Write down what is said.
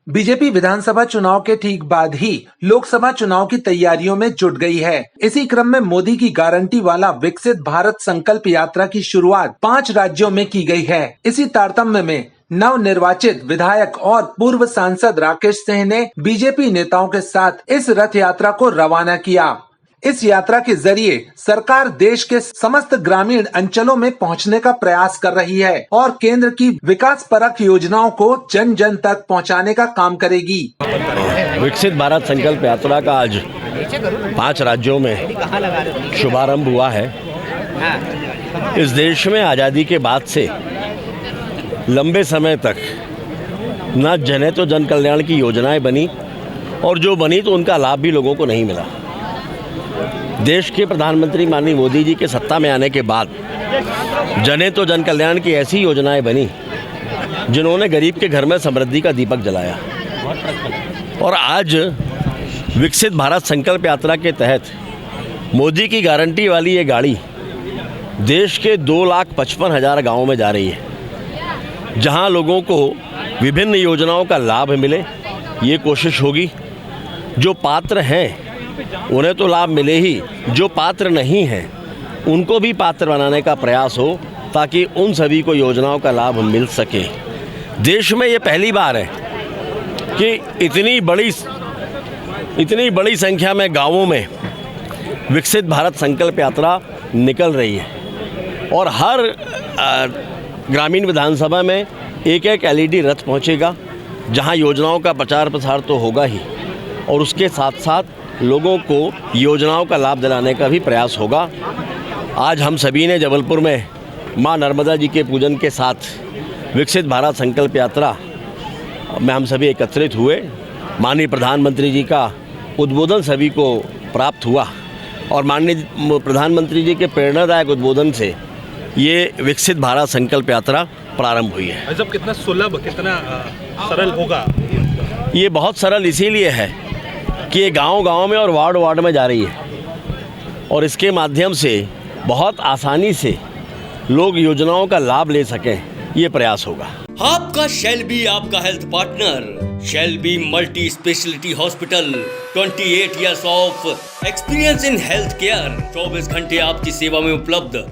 BJP विधानसभा चुनाव के ठीक बाद ही लोकसभा चुनाव की तैयारियों में जुट गई है। इसी क्रम में मोदी की गारंटी वाला विकसित भारत संकल्प यात्रा की शुरुआत 5 राज्यों में की गई है। इसी तारतम्य में नव निर्वाचित विधायक और पूर्व सांसद राकेश सिंह ने बीजेपी नेताओं के साथ इस रथ यात्रा को रवाना किया। इस यात्रा के जरिए सरकार देश के समस्त ग्रामीण अंचलों में पहुंचने का प्रयास कर रही है और केंद्र की विकास परक योजनाओं को जन जन तक पहुंचाने का काम करेगी। विकसित भारत संकल्प यात्रा का आज 5 राज्यों में शुभारंभ हुआ है। इस देश में आज़ादी के बाद से लंबे समय तक न जन तो जन कल्याण की योजनाएं बनी और जो बनी तो उनका लाभ भी लोगों को नहीं मिला। देश के प्रधानमंत्री माननीय मोदी जी के सत्ता में आने के बाद जन तो जन कल्याण की ऐसी योजनाएं बनी जिन्होंने गरीब के घर में समृद्धि का दीपक जलाया। और आज विकसित भारत संकल्प यात्रा के तहत मोदी की गारंटी वाली ये गाड़ी देश के 2,55,000 गाँवों में जा रही है, जहां लोगों को विभिन्न योजनाओं का लाभ मिले ये कोशिश होगी। जो पात्र हैं उन्हें तो लाभ मिले ही, जो पात्र नहीं हैं उनको भी पात्र बनाने का प्रयास हो ताकि उन सभी को योजनाओं का लाभ मिल सके। देश में ये पहली बार है कि इतनी बड़ी संख्या में गांवों में विकसित भारत संकल्प यात्रा निकल रही है और हर ग्रामीण विधानसभा में एक LED रथ पहुंचेगा, जहां योजनाओं का प्रचार प्रसार तो होगा ही और उसके साथ साथ लोगों को योजनाओं का लाभ दिलाने का भी प्रयास होगा। आज हम सभी ने जबलपुर में मां नर्मदा जी के पूजन के साथ विकसित भारत संकल्प यात्रा में हम सभी एकत्रित हुए। माननीय प्रधानमंत्री जी का उद्बोधन सभी को प्राप्त हुआ और माननीय प्रधानमंत्री जी के प्रेरणादायक उद्बोधन से ये विकसित भारत संकल्प यात्रा प्रारंभ हुई है। जब कितना सुलभ, कितना सरल होगा? ये बहुत सरल इसीलिए है कि ये गांव-गांव में और वार्ड में जा रही है और इसके माध्यम से बहुत आसानी से लोग योजनाओं का लाभ ले सकें, ये प्रयास होगा। आपका शेल्बी आपका health partner, Shelby multi speciality hospital, 28 years of experience in health care, 24 घंटे आपकी सेवा में उपलब्ध।